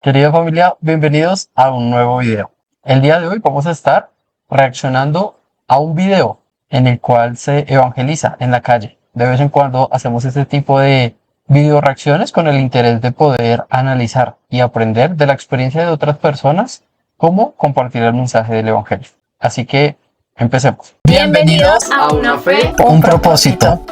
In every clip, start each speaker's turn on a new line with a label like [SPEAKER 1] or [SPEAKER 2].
[SPEAKER 1] Querida familia, bienvenidos a un nuevo video. El día de hoy vamos a estar reaccionando a un video en el cual se evangeliza en la calle. De vez en cuando hacemos este tipo de video reacciones con el interés de poder analizar y aprender de la experiencia de otras personas cómo compartir el mensaje del evangelio. Así que empecemos.
[SPEAKER 2] Bienvenidos a Una Fe,
[SPEAKER 1] Un propósito.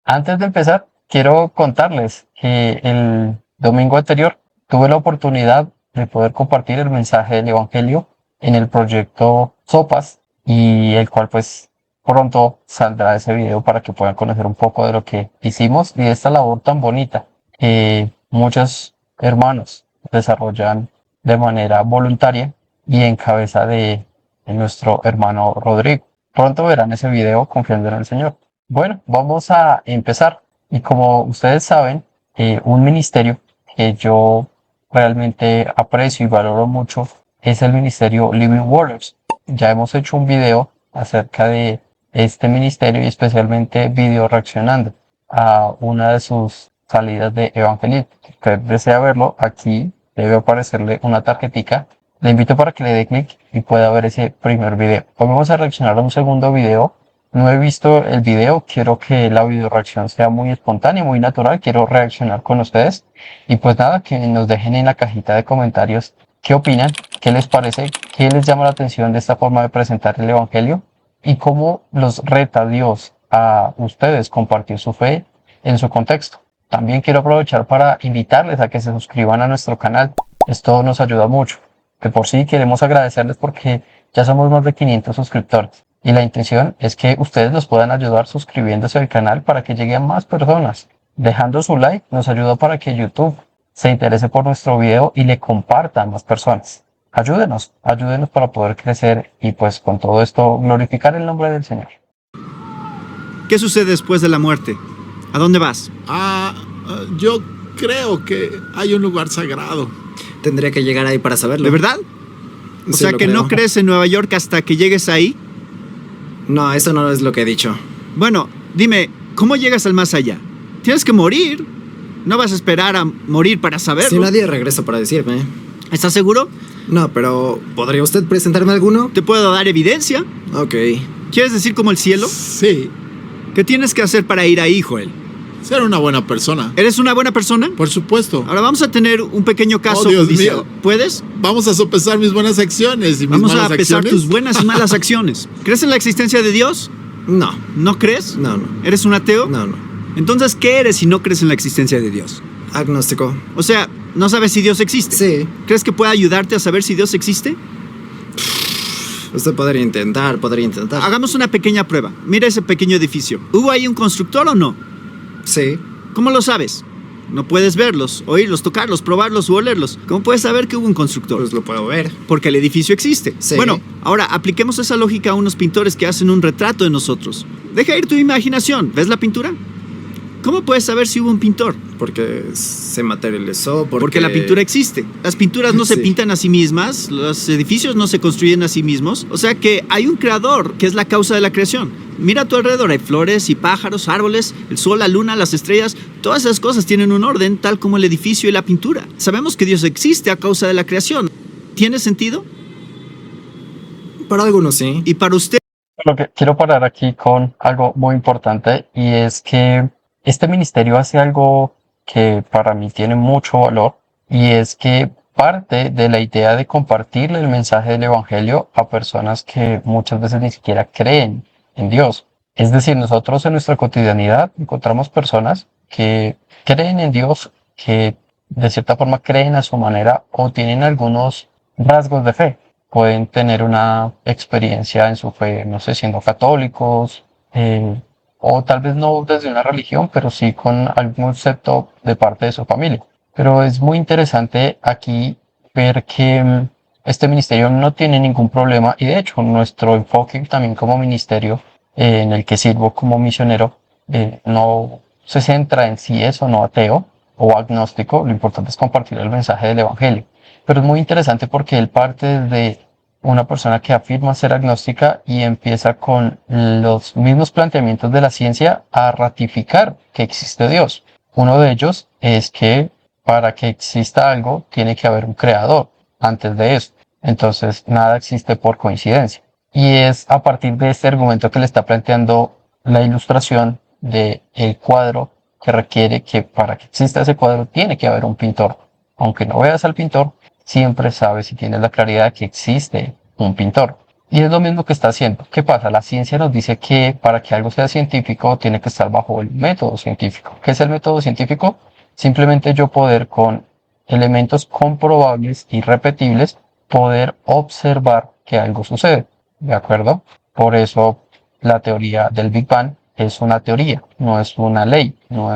[SPEAKER 1] Antes de empezar, quiero contarles que el domingo anterior tuve la oportunidad de poder compartir el mensaje del evangelio en el proyecto Sopas, y el cual pues pronto saldrá ese video para que puedan conocer un poco de lo que hicimos y de esta labor tan bonita que muchos hermanos desarrollan de manera voluntaria y en cabeza de nuestro hermano Rodrigo. Pronto verán ese video confiando en el Señor. Bueno, vamos a empezar. Y como ustedes saben, un ministerio que yo realmente aprecio y valoro mucho es el ministerio Living Waters. Ya hemos hecho un video acerca de este ministerio y especialmente video reaccionando a una de sus salidas de evangelismo. Si usted desea verlo, aquí debe aparecerle una tarjetica. Le invito para que le dé clic y pueda ver ese primer video. Hoy vamos a reaccionar a un segundo video. No he visto el video, quiero que la video reacción sea muy espontánea, muy natural, quiero reaccionar con ustedes. Y pues nada, que nos dejen en la cajita de comentarios qué opinan, qué les parece, qué les llama la atención de esta forma de presentar el evangelio y cómo los reta Dios a ustedes compartir su fe en su contexto. También quiero aprovechar para invitarles a que se suscriban a nuestro canal, esto nos ayuda mucho. De por sí queremos agradecerles porque ya somos más de 500 suscriptores. Y la intención es que ustedes nos puedan ayudar suscribiéndose al canal para que llegue a más personas. Dejando su like nos ayuda para que YouTube se interese por nuestro video y le comparta a más personas. Ayúdenos para poder crecer y pues con todo esto glorificar el nombre del Señor.
[SPEAKER 3] ¿Qué sucede después de la muerte? ¿A dónde vas?
[SPEAKER 4] Yo creo que hay un lugar sagrado.
[SPEAKER 2] Tendría que llegar ahí para saberlo.
[SPEAKER 3] ¿De verdad? O
[SPEAKER 2] Sí,
[SPEAKER 3] sea
[SPEAKER 2] lo
[SPEAKER 3] que
[SPEAKER 2] creo.
[SPEAKER 3] no crees en Nueva York hasta que llegues ahí.
[SPEAKER 2] No, eso no es lo que he dicho.
[SPEAKER 3] Bueno, dime, ¿cómo llegas al más allá? Tienes que morir. No vas a esperar a morir para saberlo.
[SPEAKER 2] Si nadie regresa para decirme.
[SPEAKER 3] ¿Estás seguro?
[SPEAKER 2] No, pero ¿podría usted presentarme alguno?
[SPEAKER 3] Te puedo dar evidencia.
[SPEAKER 2] Ok.
[SPEAKER 3] ¿Quieres decir como el cielo?
[SPEAKER 4] Sí,
[SPEAKER 3] ¿Qué tienes que hacer para ir ahí, Joel?
[SPEAKER 4] ser una buena persona.
[SPEAKER 3] ¿Eres una buena persona?
[SPEAKER 4] Por supuesto.
[SPEAKER 3] Ahora vamos a tener un pequeño caso
[SPEAKER 4] Oh, Dios
[SPEAKER 3] judicial.
[SPEAKER 4] mío.
[SPEAKER 3] ¿Puedes?
[SPEAKER 4] Vamos a sopesar mis buenas acciones y mis
[SPEAKER 3] Vamos a
[SPEAKER 4] malas
[SPEAKER 3] pesar
[SPEAKER 4] acciones.
[SPEAKER 3] tus buenas y malas acciones. ¿Crees en la existencia de Dios?
[SPEAKER 2] No.
[SPEAKER 3] ¿No crees?
[SPEAKER 2] No.
[SPEAKER 3] ¿Eres un ateo?
[SPEAKER 2] No.
[SPEAKER 3] Entonces, ¿qué eres si no crees en la existencia de Dios?
[SPEAKER 2] Agnóstico.
[SPEAKER 3] O sea, ¿no sabes si Dios existe?
[SPEAKER 2] Sí.
[SPEAKER 3] ¿Crees que puede ayudarte a saber si Dios existe?
[SPEAKER 2] Usted podría intentar.
[SPEAKER 3] Hagamos una pequeña prueba. Mira ese pequeño edificio. ¿Hubo ahí un constructor o no?
[SPEAKER 2] Sí.
[SPEAKER 3] ¿Cómo lo sabes? No puedes verlos, oírlos, tocarlos, probarlos u olerlos. ¿Cómo puedes saber que hubo un constructor?
[SPEAKER 2] Pues lo puedo ver.
[SPEAKER 3] Porque el edificio existe.
[SPEAKER 2] Sí.
[SPEAKER 3] Bueno, ahora apliquemos esa lógica a unos pintores que hacen un retrato de nosotros. Deja ir tu imaginación. ¿Ves la pintura? ¿Cómo puedes saber si hubo un pintor?
[SPEAKER 2] Porque se materializó.
[SPEAKER 3] Porque la pintura existe. Las pinturas no se
[SPEAKER 2] Sí.
[SPEAKER 3] pintan a sí mismas, los edificios no se construyen a sí mismos. O sea que hay un creador que es la causa de la creación. Mira a tu alrededor, hay flores y pájaros, árboles, el sol, la luna, las estrellas. Todas esas cosas tienen un orden, tal como el edificio y la pintura. Sabemos que Dios existe a causa de la creación. ¿Tiene sentido?
[SPEAKER 2] Para algunos sí.
[SPEAKER 3] Y para usted,
[SPEAKER 1] Lo que quiero parar aquí con algo muy importante y es que este ministerio hace algo que para mí tiene mucho valor y es que parte de la idea de compartirle el mensaje del evangelio a personas que muchas veces ni siquiera creen en Dios. Es decir, nosotros en nuestra cotidianidad encontramos personas que creen en Dios, que de cierta forma creen a su manera o tienen algunos rasgos de fe. Pueden tener una experiencia en su fe, no sé, siendo católicos, o tal vez no desde una religión, pero sí con algún concepto de parte de su familia. Pero es muy interesante aquí ver que este ministerio no tiene ningún problema y de hecho nuestro enfoque también como ministerio en el que sirvo como misionero no se centra en si es o no ateo o agnóstico, lo importante es compartir el mensaje del evangelio. Pero es muy interesante porque él parte de una persona que afirma ser agnóstica y empieza con los mismos planteamientos de la ciencia a ratificar que existe Dios. Uno de ellos es que para que exista algo, tiene que haber un creador antes de eso. Entonces, nada existe por coincidencia. Y es a partir de este argumento que le está planteando la ilustración del cuadro, que requiere que para que exista ese cuadro tiene que haber un pintor. Aunque no veas al pintor, siempre sabes y tienes la claridad de que existe un pintor. Y es lo mismo que está haciendo. ¿Qué pasa? La ciencia nos dice que para que algo sea científico tiene que estar bajo el método científico. ¿Qué es el método científico? Simplemente yo poder con elementos comprobables y repetibles poder observar que algo sucede. ¿De acuerdo? Por eso la teoría del Big Bang es una teoría, no es una ley, no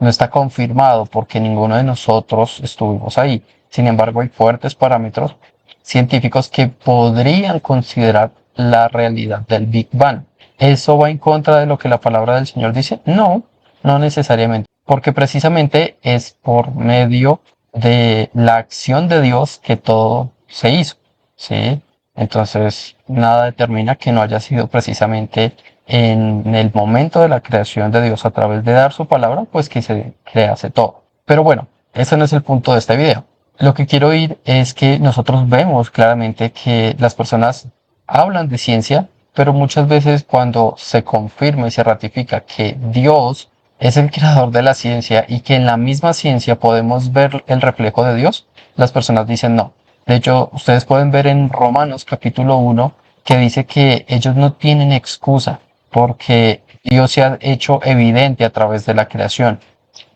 [SPEAKER 1] está confirmado porque ninguno de nosotros estuvimos ahí. Sin embargo, hay fuertes parámetros científicos que podrían considerar la realidad del Big Bang. ¿Eso va en contra de lo que la palabra del Señor dice? No, no necesariamente, porque precisamente es por medio de la acción de Dios que todo se hizo, ¿sí? Entonces, nada determina que no haya sido precisamente en el momento de la creación de Dios a través de dar su palabra, pues que se crease todo. Pero bueno, ese no es el punto de este video. Lo que quiero ir es que nosotros vemos claramente que las personas hablan de ciencia, pero muchas veces cuando se confirma y se ratifica que Dios es el creador de la ciencia y que en la misma ciencia podemos ver el reflejo de Dios, las personas dicen no. De hecho, ustedes pueden ver en Romanos capítulo 1 que dice que ellos no tienen excusa porque Dios se ha hecho evidente a través de la creación.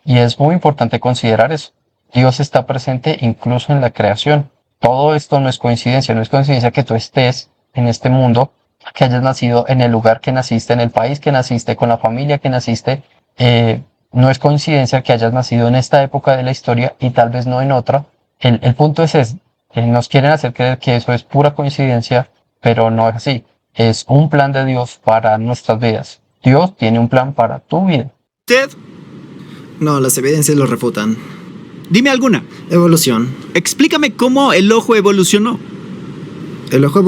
[SPEAKER 1] Y es muy importante considerar eso. Dios está presente incluso en la creación. Todo esto no es coincidencia. No es coincidencia que tú estés en este mundo, que hayas nacido en el lugar que naciste, en el país que naciste, con la familia que naciste. No es coincidencia que hayas nacido en esta época de la historia y tal vez no en otra. El punto es ese. Nos quieren hacer creer que eso es pura coincidencia, pero no es así. Es un plan de Dios para nuestras vidas. Dios tiene un plan para tu vida.
[SPEAKER 3] Ted,
[SPEAKER 2] No, las evidencias lo refutan.
[SPEAKER 3] dime alguna.
[SPEAKER 2] Evolución.
[SPEAKER 3] Explícame cómo el ojo evolucionó.
[SPEAKER 2] El ojo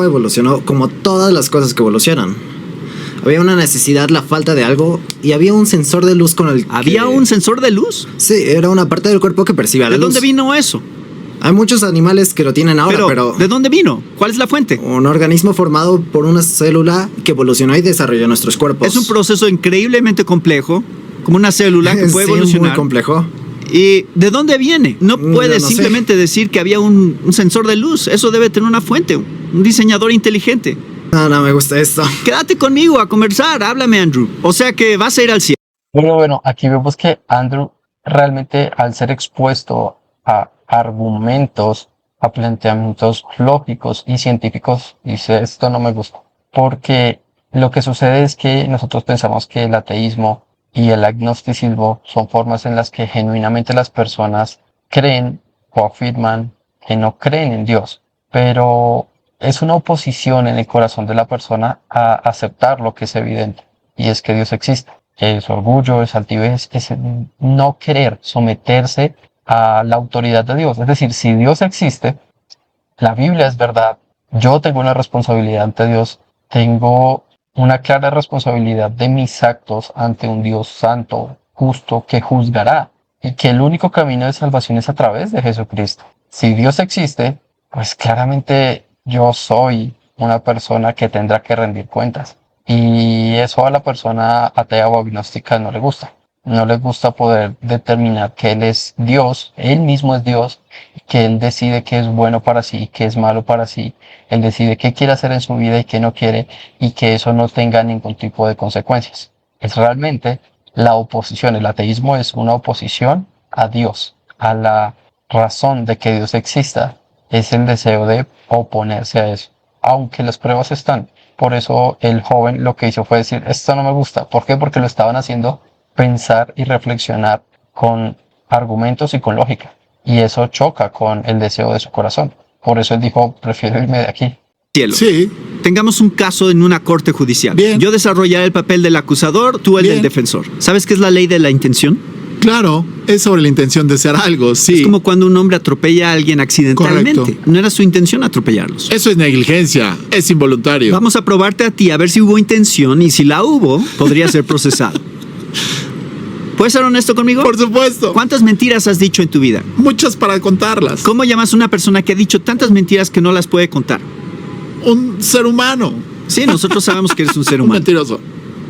[SPEAKER 2] evolucionó como todas las cosas que evolucionan. Había una necesidad, la falta de algo, y había un sensor de luz con el que...
[SPEAKER 3] ¿Había un sensor de luz?
[SPEAKER 2] Sí, era una parte del cuerpo que percibe la
[SPEAKER 3] ¿De
[SPEAKER 2] luz.
[SPEAKER 3] dónde vino eso?
[SPEAKER 2] Hay muchos animales que lo tienen ahora, pero
[SPEAKER 3] ¿de dónde vino? ¿Cuál es la fuente?
[SPEAKER 2] un organismo formado por una célula que evolucionó y desarrolló nuestros cuerpos.
[SPEAKER 3] Es un proceso increíblemente complejo, como una célula que puede
[SPEAKER 2] Sí,
[SPEAKER 3] evolucionar.
[SPEAKER 2] muy complejo.
[SPEAKER 3] ¿Y de dónde viene? No puedes
[SPEAKER 2] no sé.
[SPEAKER 3] simplemente decir que había un sensor de luz. Eso debe tener una fuente, un diseñador inteligente.
[SPEAKER 2] No me gusta esto.
[SPEAKER 3] Quédate conmigo a conversar, háblame, Andrew. O sea que vas a ir al cielo.
[SPEAKER 1] Bueno, aquí vemos que Andrew realmente al ser expuesto a argumentos, a planteamientos lógicos y científicos, dice esto no me gusta. Porque lo que sucede es que nosotros pensamos que el ateísmo y el agnosticismo son formas en las que genuinamente las personas creen o afirman que no creen en Dios. Pero es una oposición en el corazón de la persona a aceptar lo que es evidente, y es que Dios existe. Es orgullo, es altivez, es no querer someterse a la autoridad de Dios. Es decir, si Dios existe, la Biblia es verdad, yo tengo una responsabilidad ante Dios, tengo una clara responsabilidad de mis actos ante un Dios santo, justo, que juzgará, y que el único camino de salvación es a través de Jesucristo. Si Dios existe, pues claramente yo soy una persona que tendrá que rendir cuentas. Y eso a la persona atea o agnóstica no le gusta. No le gusta poder determinar que Él es Dios, Él mismo es Dios, que Él decide qué es bueno para sí, qué es malo para sí. Él decide qué quiere hacer en su vida y qué no quiere, y que eso no tenga ningún tipo de consecuencias. Es realmente la oposición. El ateísmo es una oposición a Dios, a la razón de que Dios exista. Es el deseo de oponerse a eso, aunque las pruebas están. Por eso el joven lo que hizo fue decir, esto no me gusta. ¿Por qué? Porque lo estaban haciendo pensar y reflexionar con argumentos y con lógica. Y eso choca con el deseo de su corazón. Por eso él dijo, prefiero irme de aquí.
[SPEAKER 3] Cielo.
[SPEAKER 4] Sí,
[SPEAKER 3] Tengamos un caso en una corte judicial.
[SPEAKER 4] Bien.
[SPEAKER 3] Yo desarrollaré el papel del acusador, tú el
[SPEAKER 4] Bien.
[SPEAKER 3] del defensor. ¿Sabes qué es la ley de la intención?
[SPEAKER 4] claro, es sobre la intención de hacer algo, sí.
[SPEAKER 3] Es como cuando un hombre atropella a alguien accidentalmente.
[SPEAKER 4] Correcto.
[SPEAKER 3] No era su intención atropellarlos.
[SPEAKER 4] Eso es negligencia, es involuntario.
[SPEAKER 3] Vamos a probarte a ti a ver si hubo intención y si la hubo, podría ser procesado. ¿Puedes ser honesto conmigo?
[SPEAKER 4] Por supuesto.
[SPEAKER 3] ¿Cuántas mentiras has dicho en tu vida?
[SPEAKER 4] Muchas para contarlas.
[SPEAKER 3] ¿Cómo llamas a una persona que ha dicho tantas mentiras que no las puede contar?
[SPEAKER 4] Un ser humano.
[SPEAKER 3] Sí, nosotros sabemos que eres un ser
[SPEAKER 4] Un
[SPEAKER 3] humano.
[SPEAKER 4] mentiroso.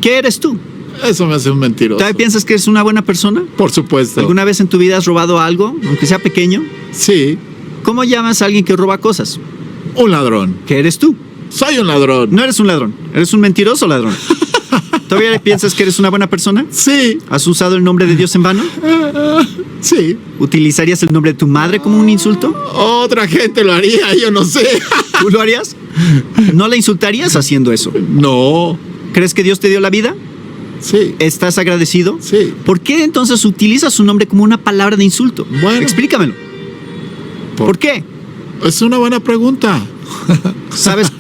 [SPEAKER 3] ¿Qué eres tú?
[SPEAKER 4] Eso me hace un mentiroso.
[SPEAKER 3] ¿Todavía piensas que eres una buena persona?
[SPEAKER 4] Por supuesto.
[SPEAKER 3] ¿Alguna vez en tu vida has robado algo, aunque sea pequeño?
[SPEAKER 4] Sí.
[SPEAKER 3] ¿Cómo llamas a alguien que roba cosas?
[SPEAKER 4] Un ladrón.
[SPEAKER 3] ¿Qué eres tú?
[SPEAKER 4] Soy un ladrón.
[SPEAKER 3] No eres un ladrón, eres un mentiroso ladrón. ¿Todavía piensas que eres una buena persona?
[SPEAKER 4] Sí.
[SPEAKER 3] ¿Has usado el nombre de Dios en vano?
[SPEAKER 4] Sí.
[SPEAKER 3] ¿Utilizarías el nombre de tu madre como un insulto?
[SPEAKER 4] Otra gente lo haría, yo no sé.
[SPEAKER 3] ¿Tú lo harías? ¿No la insultarías haciendo eso?
[SPEAKER 4] No.
[SPEAKER 3] ¿Crees que Dios te dio la vida?
[SPEAKER 4] Sí.
[SPEAKER 3] ¿Estás agradecido?
[SPEAKER 4] Sí.
[SPEAKER 3] ¿Por qué entonces utilizas su nombre como una palabra de insulto?
[SPEAKER 4] Bueno.
[SPEAKER 3] Explícamelo. ¿Por qué?
[SPEAKER 4] Es una buena pregunta.
[SPEAKER 3] ¿Sabes?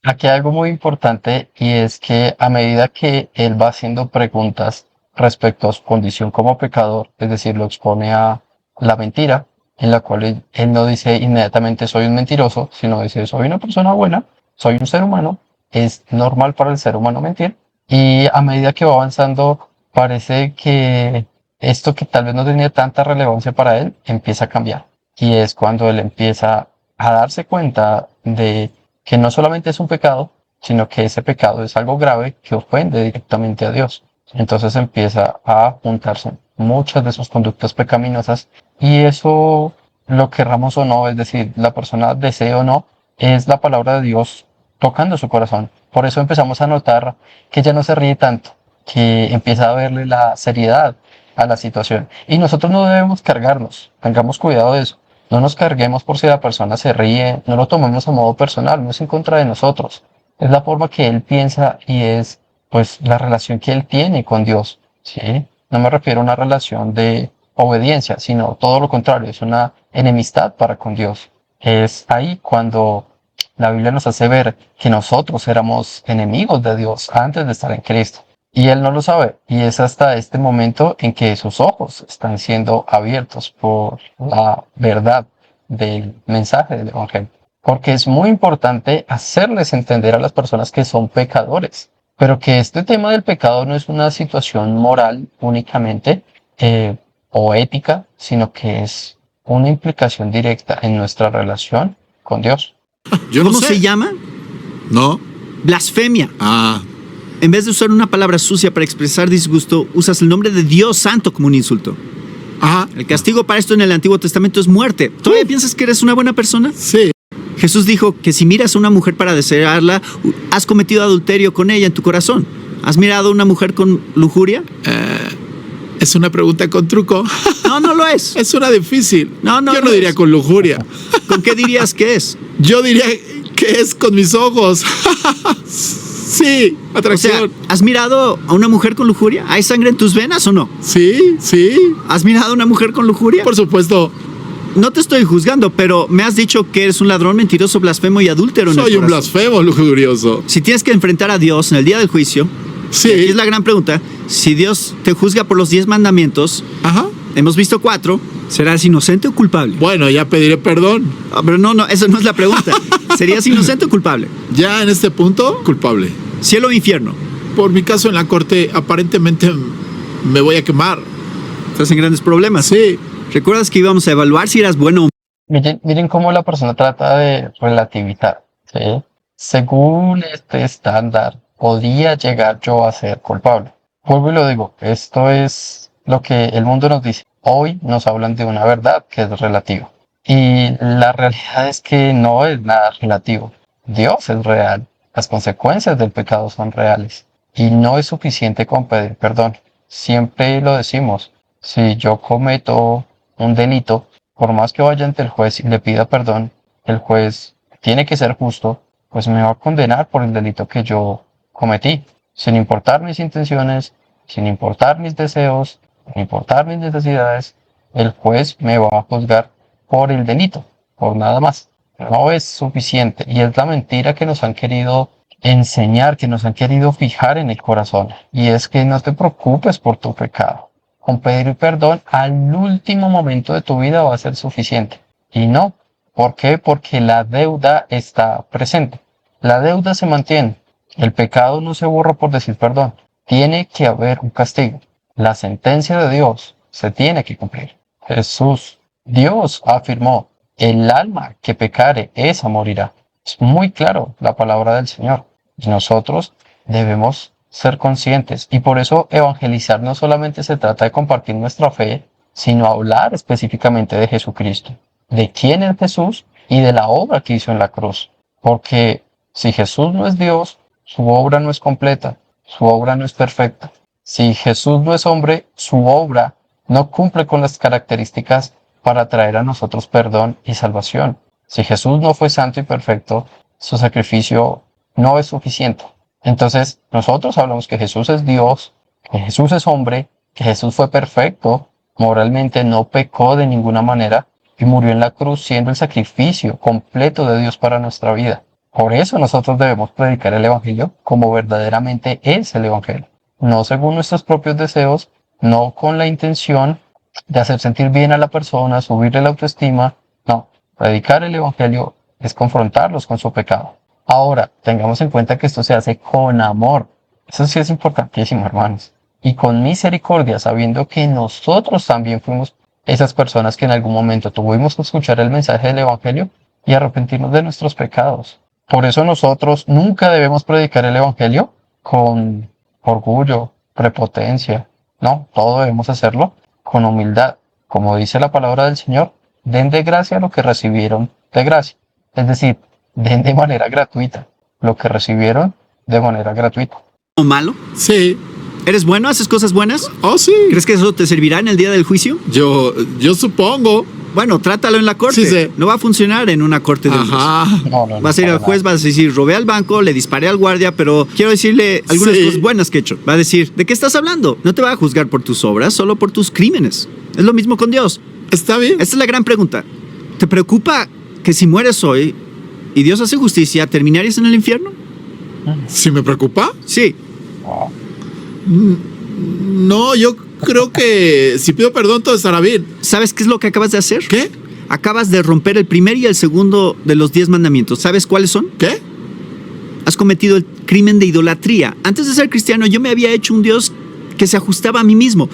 [SPEAKER 1] Aquí hay algo muy importante y es que a medida que él va haciendo preguntas respecto a su condición como pecador, es decir, lo expone a la mentira, en la cual él no dice inmediatamente soy un mentiroso, sino dice soy una persona buena, soy un ser humano, es normal para el ser humano mentir, y a medida que va avanzando parece que esto que tal vez no tenía tanta relevancia para él empieza a cambiar, y es cuando él empieza a darse cuenta de que no solamente es un pecado, sino que ese pecado es algo grave que ofende directamente a Dios. Entonces empieza a juntarse muchas de sus conductas pecaminosas y eso, lo querramos o no, es decir, la persona desee o no, es la palabra de Dios tocando su corazón. Por eso empezamos a notar que ya no se ríe tanto, que empieza a verle la seriedad a la situación. Y nosotros no debemos cargarnos, tengamos cuidado de eso. No nos carguemos por si la persona se ríe, no lo tomemos a modo personal, no es en contra de nosotros. Es la forma que él piensa y es pues la relación que él tiene con Dios, ¿sí? No me refiero a una relación de obediencia, sino todo lo contrario, es una enemistad para con Dios. Es ahí cuando la Biblia nos hace ver que nosotros éramos enemigos de Dios antes de estar en Cristo. Y él no lo sabe, y es hasta este momento en que sus ojos están siendo abiertos por la verdad del mensaje del Evangelio. Porque es muy importante hacerles entender a las personas que son pecadores, pero que este tema del pecado no es una situación moral únicamente o ética, sino que es una implicación directa en nuestra relación con Dios.
[SPEAKER 4] Yo no
[SPEAKER 3] ¿Cómo
[SPEAKER 4] sé.
[SPEAKER 3] se llama?
[SPEAKER 4] No.
[SPEAKER 3] Blasfemia.
[SPEAKER 4] Ah.
[SPEAKER 3] En vez de usar una palabra sucia para expresar disgusto, usas el nombre de Dios Santo como un insulto.
[SPEAKER 4] Ajá.
[SPEAKER 3] El castigo para esto en el Antiguo Testamento es muerte. ¿Todavía piensas que eres una buena persona?
[SPEAKER 4] Sí.
[SPEAKER 3] Jesús dijo que si miras a una mujer para desearla, has cometido adulterio con ella en tu corazón. ¿Has mirado a una mujer con lujuria?
[SPEAKER 4] Es una pregunta con truco.
[SPEAKER 3] No, no lo es.
[SPEAKER 4] Es una difícil.
[SPEAKER 3] No, no,
[SPEAKER 4] Yo
[SPEAKER 3] no
[SPEAKER 4] no diría
[SPEAKER 3] es.
[SPEAKER 4] con lujuria.
[SPEAKER 3] ¿Con qué dirías que es?
[SPEAKER 4] Yo diría que es con mis ojos. Sí,
[SPEAKER 3] O sea,
[SPEAKER 4] atracción.
[SPEAKER 3] ¿has mirado a una mujer con lujuria? ¿Hay sangre en tus venas o no?
[SPEAKER 4] Sí, sí.
[SPEAKER 3] ¿Has mirado a una mujer con lujuria?
[SPEAKER 4] Por supuesto.
[SPEAKER 3] No te estoy juzgando, pero me has dicho que eres un ladrón, mentiroso, blasfemo y adúltero en el
[SPEAKER 4] Soy un
[SPEAKER 3] corazón.
[SPEAKER 4] blasfemo lujurioso.
[SPEAKER 3] Si tienes que enfrentar a Dios en el día del juicio, y aquí
[SPEAKER 4] Sí.
[SPEAKER 3] es la gran pregunta, si Dios te juzga por los 10 mandamientos,
[SPEAKER 4] Ajá.
[SPEAKER 3] hemos visto 4, ¿serás inocente o culpable?
[SPEAKER 4] Bueno, ya pediré perdón.
[SPEAKER 3] Ah, pero no, esa no es la pregunta. ¿Serías inocente o culpable?
[SPEAKER 4] Ya en este punto, culpable.
[SPEAKER 3] ¿Cielo o infierno?
[SPEAKER 4] Por mi caso en la corte, aparentemente me voy a quemar.
[SPEAKER 3] Estás en grandes problemas.
[SPEAKER 4] Sí.
[SPEAKER 3] ¿Recuerdas que íbamos a evaluar si eras bueno o
[SPEAKER 1] Miren cómo la persona trata de relativizar, ¿sí? Según este estándar, podría llegar yo a ser culpable. Vuelvo y lo digo, esto es lo que el mundo nos dice. Hoy nos hablan de una verdad que es relativa. Y la realidad es que no es nada relativo. Dios es real. Las consecuencias del pecado son reales. Y no es suficiente con pedir perdón. Siempre lo decimos. Si yo cometo un delito, por más que vaya ante el juez y le pida perdón, el juez tiene que ser justo, pues me va a condenar por el delito que yo cometí, sin importar mis intenciones, sin importar mis deseos, sin importar mis necesidades, el juez me va a juzgar por el delito, por nada más. No es suficiente y es la mentira que nos han querido enseñar, que nos han querido fijar en el corazón, y es que no te preocupes por tu pecado. Con pedir perdón al último momento de tu vida va a ser suficiente. Y no. ¿Por qué? Porque la deuda está presente. La deuda se mantiene. El pecado no se borra por decir perdón. Tiene que haber un castigo. La sentencia de Dios se tiene que cumplir. Jesús, Dios afirmó, el alma que pecare, esa morirá. Es muy claro la palabra del Señor. Y nosotros debemos ser conscientes. Y por eso evangelizar no solamente se trata de compartir nuestra fe, sino hablar específicamente de Jesucristo, de quién es Jesús y de la obra que hizo en la cruz. Porque si Jesús no es Dios, su obra no es completa, su obra no es perfecta. Si Jesús no es hombre, su obra no cumple con las características para traer a nosotros perdón y salvación. Si Jesús no fue santo y perfecto, su sacrificio no es suficiente. Entonces, nosotros hablamos que Jesús es Dios, que Jesús es hombre, que Jesús fue perfecto, moralmente no pecó de ninguna manera y murió en la cruz siendo el sacrificio completo de Dios para nuestra vida. Por eso nosotros debemos predicar el Evangelio como verdaderamente es el Evangelio. No según nuestros propios deseos, no con la intención de hacer sentir bien a la persona, subirle la autoestima. No, predicar el Evangelio es confrontarlos con su pecado. Ahora, tengamos en cuenta que esto se hace con amor. Eso sí es importantísimo, hermanos. Y con misericordia, sabiendo que nosotros también fuimos esas personas que en algún momento tuvimos que escuchar el mensaje del Evangelio y arrepentirnos de nuestros pecados. Por eso nosotros nunca debemos predicar el Evangelio con orgullo, prepotencia. No, todo debemos hacerlo con humildad. Como dice la palabra del Señor, den de gracia lo que recibieron de gracia. Es decir, den de manera gratuita lo que recibieron de manera gratuita.
[SPEAKER 3] ¿O malo?
[SPEAKER 4] Sí.
[SPEAKER 3] ¿Eres bueno? ¿Haces cosas buenas?
[SPEAKER 4] Oh, sí.
[SPEAKER 3] ¿Crees que eso te servirá en el día del juicio?
[SPEAKER 4] Yo supongo.
[SPEAKER 3] Bueno, trátalo en la corte.
[SPEAKER 4] Sí.
[SPEAKER 3] No va a funcionar en una corte de hombres.
[SPEAKER 4] Ajá.
[SPEAKER 1] No,
[SPEAKER 3] Vas a ir al juez, vas a decir, robé al banco, le disparé al guardia, pero quiero decirle algunas
[SPEAKER 4] Sí.
[SPEAKER 3] cosas buenas que he hecho. Va a decir, ¿de qué estás hablando? No te va a juzgar por tus obras, solo por tus crímenes. Es lo mismo con Dios.
[SPEAKER 4] Está bien.
[SPEAKER 3] Esta es la gran pregunta. ¿Te preocupa que si mueres hoy y Dios hace justicia, terminarías en el infierno?
[SPEAKER 4] ¿Sí me preocupa?
[SPEAKER 3] Sí.
[SPEAKER 1] Wow.
[SPEAKER 4] No, yo creo que si pido perdón todo estará bien.
[SPEAKER 3] ¿Sabes qué es lo que acabas de hacer?
[SPEAKER 4] ¿Qué?
[SPEAKER 3] Acabas de romper el primer y el segundo de los 10 mandamientos. ¿Sabes cuáles son?
[SPEAKER 4] ¿Qué?
[SPEAKER 3] Has cometido el crimen de idolatría. Antes de ser cristiano, yo me había hecho un Dios que se ajustaba a mí mismo.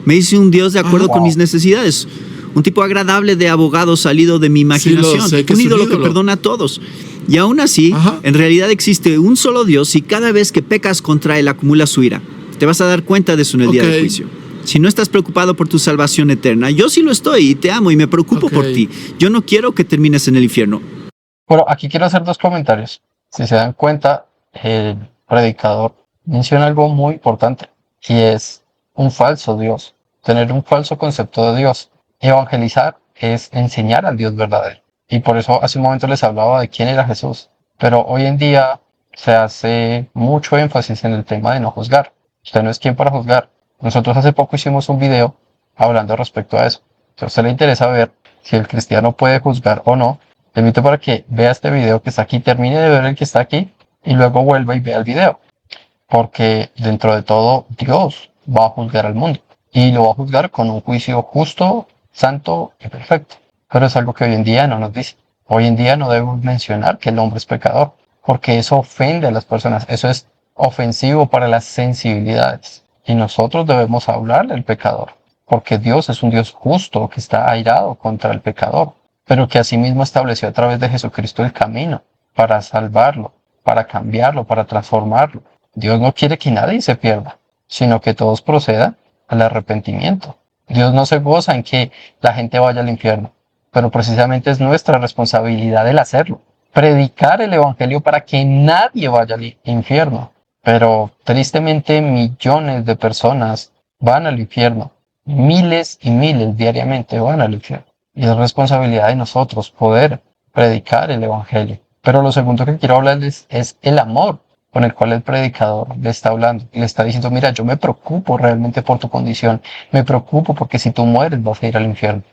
[SPEAKER 3] Me hice un Dios de acuerdo con
[SPEAKER 1] wow.
[SPEAKER 3] mis necesidades. Un tipo agradable de abogado salido de mi imaginación.
[SPEAKER 4] sé que
[SPEAKER 3] Un
[SPEAKER 4] es un
[SPEAKER 3] ídolo que
[SPEAKER 4] ídolo.
[SPEAKER 3] perdona a todos. Y aún así,
[SPEAKER 4] Ajá.
[SPEAKER 3] en realidad existe un solo Dios y cada vez que pecas contra él acumula su ira. Te vas a dar cuenta de eso en el día
[SPEAKER 4] Ok.
[SPEAKER 3] del juicio. Si no estás preocupado por tu salvación eterna, yo sí lo estoy y te amo y me preocupo
[SPEAKER 4] Ok.
[SPEAKER 3] por ti. Yo no quiero que termines en el infierno.
[SPEAKER 1] Bueno, aquí quiero hacer dos comentarios. Si se dan cuenta, el predicador menciona algo muy importante y es un falso Dios, tener un falso concepto de Dios. Evangelizar es enseñar al Dios verdadero. Y por eso hace un momento les hablaba de quién era Jesús. Pero hoy en día se hace mucho énfasis en el tema de no juzgar. Usted no es quien para juzgar. Nosotros hace poco hicimos un video hablando respecto a eso. Si a usted le interesa ver si el cristiano puede juzgar o no, le invito para que vea este video que está aquí, termine de ver el que está aquí y luego vuelva y vea el video. Porque dentro de todo, Dios va a juzgar al mundo y lo va a juzgar con un juicio justo, santo y perfecto. Pero es algo que hoy en día no nos dice. Hoy en día no debemos mencionar que el hombre es pecador, porque eso ofende a las personas. Eso es ofensivo para las sensibilidades. Y nosotros debemos hablarle al pecador, porque Dios es un Dios justo que está airado contra el pecador, pero que asimismo estableció a través de Jesucristo el camino para salvarlo, para cambiarlo, para transformarlo. Dios no quiere que nadie se pierda, sino que todos procedan al arrepentimiento. Dios no se goza en que la gente vaya al infierno, pero precisamente es nuestra responsabilidad el hacerlo. Predicar el evangelio para que nadie vaya al infierno. Pero tristemente millones de personas van al infierno. Miles y miles diariamente van al infierno. Y es responsabilidad de nosotros poder predicar el evangelio. Pero lo segundo que quiero hablarles es el amor con el cual el predicador le está hablando. Y le está diciendo, mira, yo me preocupo realmente por tu condición. Me preocupo porque si tú mueres vas a ir al infierno.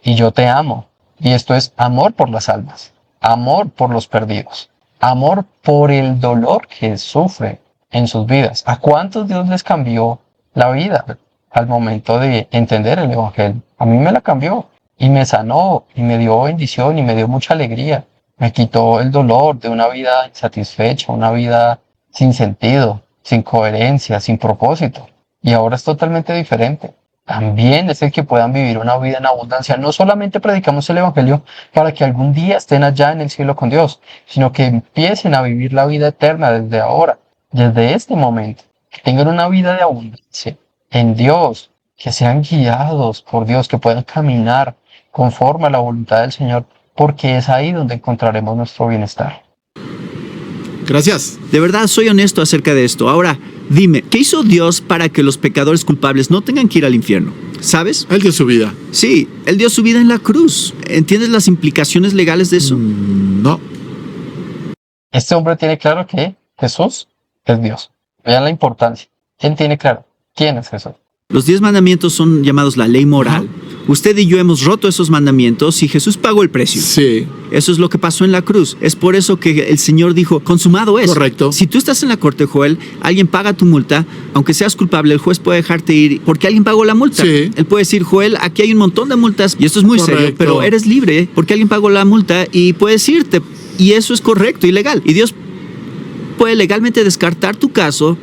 [SPEAKER 1] Y yo te amo. Y esto es amor por las almas. Amor por los perdidos. Amor por el dolor que sufre en sus vidas. ¿A cuántos Dios les cambió la vida al momento de entender el evangelio? A mí me la cambió y me sanó y me dio bendición y me dio mucha alegría. Me quitó el dolor de una vida insatisfecha, una vida sin sentido, sin coherencia, sin propósito. y ahora es totalmente diferente. También es el que puedan vivir una vida en abundancia. No solamente predicamos el Evangelio para que algún día estén allá en el cielo con Dios, sino que empiecen a vivir la vida eterna desde ahora, desde este momento, que tengan una vida de abundancia en Dios, que sean guiados por Dios, que puedan caminar conforme a la voluntad del Señor, porque es ahí donde encontraremos nuestro bienestar.
[SPEAKER 4] Gracias.
[SPEAKER 3] De verdad, soy honesto acerca de esto. Ahora, dime, ¿qué hizo Dios para que los pecadores culpables no tengan que ir al infierno? ¿Sabes?
[SPEAKER 4] Él dio su vida.
[SPEAKER 3] Sí, Él dio su vida en la cruz. ¿Entiendes las implicaciones legales de eso?
[SPEAKER 4] No.
[SPEAKER 1] Este hombre tiene claro que Jesús es Dios. Vean la importancia. Él tiene claro quién es Jesús.
[SPEAKER 3] Los 10 mandamientos son llamados la ley moral. Usted y yo hemos roto esos mandamientos y Jesús pagó el precio.
[SPEAKER 4] Sí.
[SPEAKER 3] Eso es lo que pasó en la cruz. Es por eso que el Señor dijo, consumado es.
[SPEAKER 4] Correcto.
[SPEAKER 3] Si tú estás en la corte, Joel, alguien paga tu multa, aunque seas culpable, el juez puede dejarte ir porque alguien pagó la multa.
[SPEAKER 4] Sí.
[SPEAKER 3] Él puede decir, Joel, aquí hay un montón de multas y esto es muy serio,
[SPEAKER 4] Correcto.
[SPEAKER 3] pero eres libre porque alguien pagó la multa y puedes irte. Y eso es correcto y legal. Y Dios puede legalmente descartar tu caso,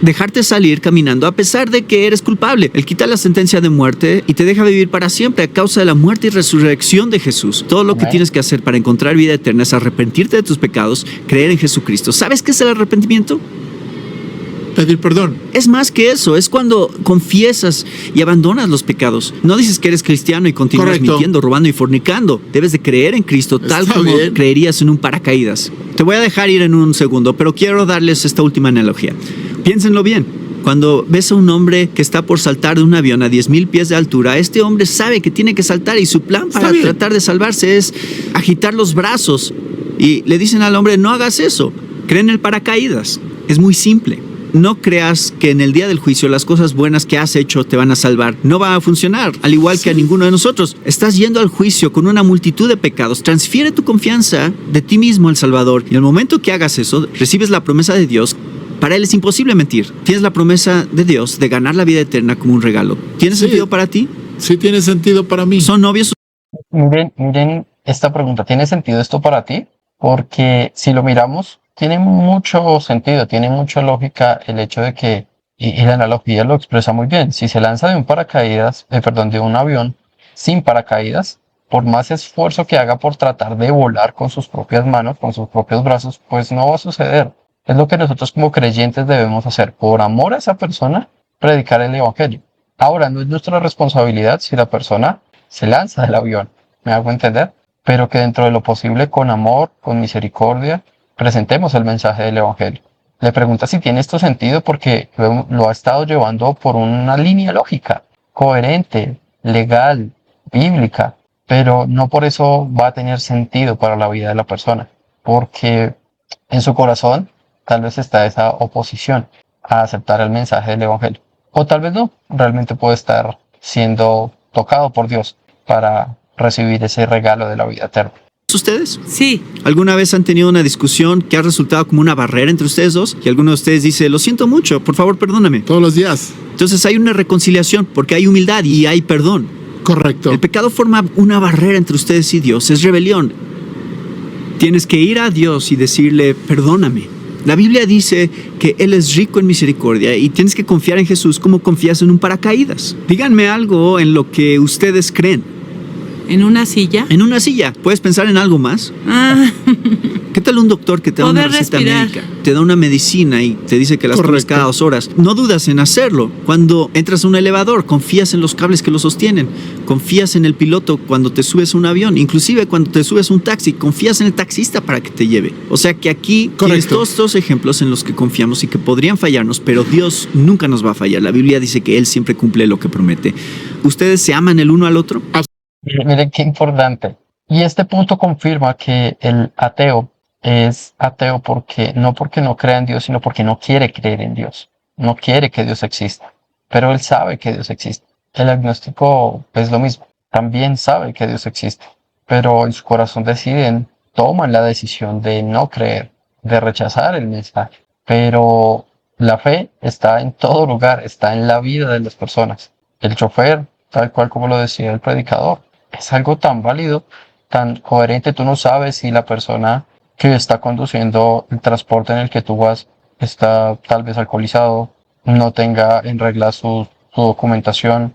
[SPEAKER 3] dejarte salir caminando a pesar de que eres culpable. Él quita la sentencia de muerte y te deja vivir para siempre a causa de la muerte y resurrección de Jesús. Todo lo que
[SPEAKER 1] Amén.
[SPEAKER 3] tienes que hacer para encontrar vida eterna es arrepentirte de tus pecados, creer en Jesucristo. ¿Sabes qué es el arrepentimiento?
[SPEAKER 4] Pedir perdón.
[SPEAKER 3] Es más que eso, es cuando confiesas y abandonas los pecados. No dices que eres cristiano y continúas
[SPEAKER 4] Correcto.
[SPEAKER 3] mintiendo, robando y fornicando. Debes de creer en Cristo tal
[SPEAKER 4] Está
[SPEAKER 3] como
[SPEAKER 4] bien.
[SPEAKER 3] creerías en un paracaídas. Te voy a dejar ir en un segundo, pero quiero darles esta última analogía. Piénsenlo bien. Cuando ves a un hombre que está por saltar de un avión a 10,000 pies de altura, este hombre sabe que tiene que saltar y su plan para
[SPEAKER 4] bien.
[SPEAKER 3] tratar de salvarse es agitar los brazos. Y le dicen al hombre, no hagas eso, cree en el paracaídas. Es muy simple. No creas que en el día del juicio las cosas buenas que has hecho te van a salvar. No va a funcionar, al igual que a ninguno de nosotros. Estás yendo al juicio con una multitud de pecados. Transfiere tu confianza de ti mismo al Salvador. Y en el momento que hagas eso, recibes la promesa de Dios. Para Él es imposible mentir. Tienes la promesa de Dios de ganar la vida eterna como un regalo. ¿Tiene
[SPEAKER 4] Sí.
[SPEAKER 3] sentido para ti?
[SPEAKER 4] Sí tiene sentido para mí.
[SPEAKER 3] ¿Son novios?
[SPEAKER 1] Miren esta pregunta. ¿Tiene sentido esto para ti? Porque si lo miramos, tiene mucho sentido, tiene mucha lógica el hecho de que, y la analogía lo expresa muy bien, si se lanza de un paracaídas, de un avión sin paracaídas, por más esfuerzo que haga por tratar de volar con sus propias manos, con sus propios brazos, pues no va a suceder. Es lo que nosotros como creyentes debemos hacer, por amor a esa persona, predicar el Evangelio. Ahora, no es nuestra responsabilidad si la persona se lanza del avión, ¿me hago entender? Pero que dentro de lo posible, con amor, con misericordia, presentemos el mensaje del Evangelio. Le pregunta si tiene esto sentido porque lo ha estado llevando por una línea lógica, coherente, legal, bíblica, pero no por eso va a tener sentido para la vida de la persona, porque en su corazón tal vez está esa oposición a aceptar el mensaje del Evangelio. O tal vez no, realmente puede estar siendo tocado por Dios para recibir ese regalo de la vida eterna.
[SPEAKER 3] ¿Ustedes?
[SPEAKER 5] Sí,
[SPEAKER 3] ¿Alguna vez han tenido una discusión que ha resultado como una barrera entre ustedes dos? Y alguno de ustedes dice, lo siento mucho, por favor, perdóname.
[SPEAKER 4] Todos los días.
[SPEAKER 3] Entonces hay una reconciliación porque hay humildad y hay perdón.
[SPEAKER 4] Correcto.
[SPEAKER 3] El pecado forma una barrera entre ustedes y Dios, es rebelión. Tienes que ir a Dios y decirle, perdóname. La Biblia dice que Él es rico en misericordia y tienes que confiar en Jesús como confías en un paracaídas. Díganme algo en lo que ustedes creen.
[SPEAKER 5] en una silla.
[SPEAKER 3] En una silla, ¿puedes pensar en algo más?
[SPEAKER 5] Ah,
[SPEAKER 3] ¿Qué tal un doctor que te da una
[SPEAKER 5] Poder
[SPEAKER 3] receta
[SPEAKER 5] respirar.
[SPEAKER 3] médica? Te da una medicina y te dice que las tomes
[SPEAKER 4] Correcto.
[SPEAKER 3] cada 2 horas. No dudas en hacerlo. Cuando entras a un elevador, confías en los cables que lo sostienen. Confías en el piloto cuando te subes a un avión. Inclusive cuando te subes a un taxi, confías en el taxista para que te lleve. O sea que aquí tienes
[SPEAKER 4] Correcto.
[SPEAKER 3] todos estos ejemplos en los que confiamos y que podrían fallarnos, pero Dios nunca nos va a fallar. La Biblia dice que Él siempre cumple lo que promete. ¿Ustedes se aman el uno al otro?
[SPEAKER 1] Miren qué importante. Y este punto confirma que el ateo es ateo porque no crea en Dios, sino porque no quiere creer en Dios. No quiere que Dios exista. Pero él sabe que Dios existe. El agnóstico es lo mismo. También sabe que Dios existe. Pero en su corazón toman la decisión de no creer, de rechazar el mensaje. Pero la fe está en todo lugar, está en la vida de las personas. El chofer, tal cual como lo decía el predicador, es algo tan válido, tan coherente. Tú no sabes si la persona que está conduciendo el transporte en el que tú vas está tal vez alcoholizado, no tenga en regla su documentación,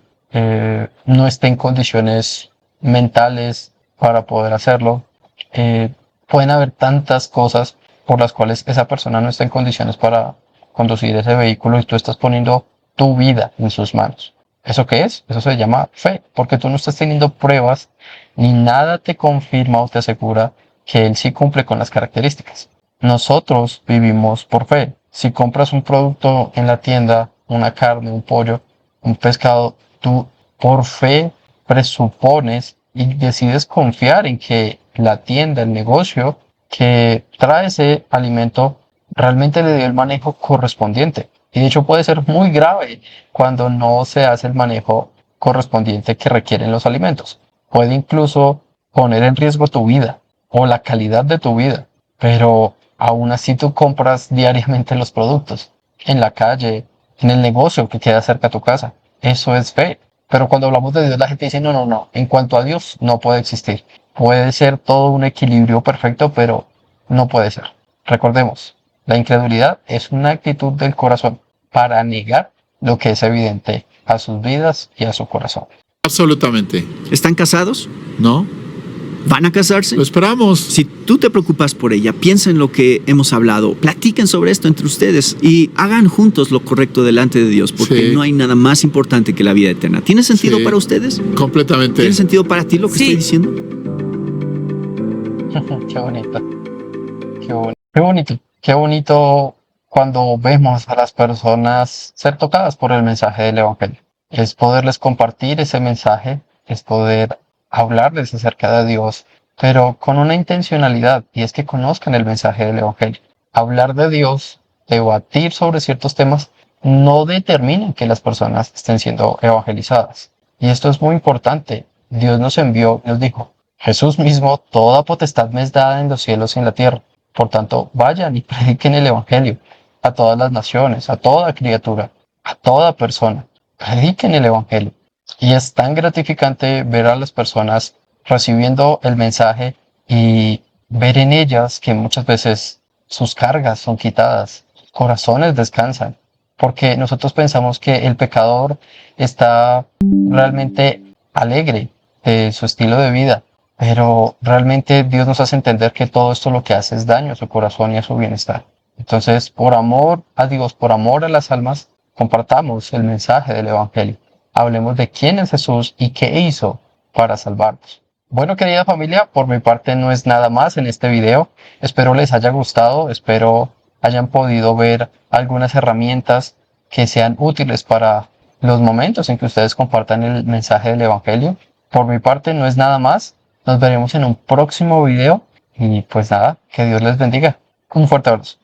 [SPEAKER 1] no esté en condiciones mentales para poder hacerlo. Eh, Pueden haber tantas cosas por las cuales esa persona no está en condiciones para conducir ese vehículo y tú estás poniendo tu vida en sus manos. ¿Eso qué es? Eso se llama fe, porque tú no estás teniendo pruebas ni nada te confirma o te asegura que él sí cumple con las características. Nosotros vivimos por fe. Si compras un producto en la tienda, una carne, un pollo, un pescado, tú por fe presupones y decides confiar en que la tienda, el negocio que trae ese alimento realmente le dio el manejo correspondiente. Y de hecho puede ser muy grave cuando no se hace el manejo correspondiente que requieren los alimentos. Puede incluso poner en riesgo tu vida o la calidad de tu vida, pero aún así tú compras diariamente los productos en la calle, en el negocio que queda cerca a tu casa. Eso es fe. Pero cuando hablamos de Dios, la gente dice, no, no, no, en cuanto a Dios no puede existir. Puede ser todo un equilibrio perfecto, pero no puede ser. Recordemos, la incredulidad es una actitud del corazón para negar lo que es evidente a sus vidas y a su corazón.
[SPEAKER 4] Absolutamente.
[SPEAKER 3] ¿Están casados?
[SPEAKER 4] ¿No?
[SPEAKER 3] ¿Van a casarse?
[SPEAKER 4] Lo esperamos.
[SPEAKER 3] Si tú te preocupas por ella, piensa en lo que hemos hablado, platiquen sobre esto entre ustedes y hagan juntos lo correcto delante de Dios, porque
[SPEAKER 4] Sí.
[SPEAKER 3] no hay nada más importante que la vida eterna. ¿Tiene sentido
[SPEAKER 4] Sí.
[SPEAKER 3] para ustedes?
[SPEAKER 4] Completamente.
[SPEAKER 3] ¿Tiene sentido para ti lo que estoy diciendo?
[SPEAKER 1] Qué bonito. Qué bonito. Qué bonito cuando vemos a las personas ser tocadas por el mensaje del Evangelio. Es poderles compartir ese mensaje, es poder hablarles acerca de Dios, pero con una intencionalidad, y es que conozcan el mensaje del Evangelio. Hablar de Dios, debatir sobre ciertos temas, no determina que las personas estén siendo evangelizadas. Y esto es muy importante. Dios nos envió, nos dijo, Jesús mismo, toda potestad me es dada en los cielos y en la tierra. Por tanto, vayan y prediquen el Evangelio a todas las naciones, a toda criatura, a toda persona. Prediquen el Evangelio. Y es tan gratificante ver a las personas recibiendo el mensaje y ver en ellas que muchas veces sus cargas son quitadas, sus corazones descansan, porque nosotros pensamos que el pecador está realmente alegre de su estilo de vida, pero realmente Dios nos hace entender que todo esto lo que hace es daño a su corazón y a su bienestar. Entonces, por amor a Dios, por amor a las almas, compartamos el mensaje del Evangelio. Hablemos de quién es Jesús y qué hizo para salvarnos. Bueno, querida familia, por mi parte no es nada más en este video. Espero les haya gustado, espero hayan podido ver algunas herramientas que sean útiles para los momentos en que ustedes compartan el mensaje del Evangelio. Por mi parte no es nada más. Nos veremos en un próximo video y pues nada, que Dios les bendiga. Un fuerte abrazo.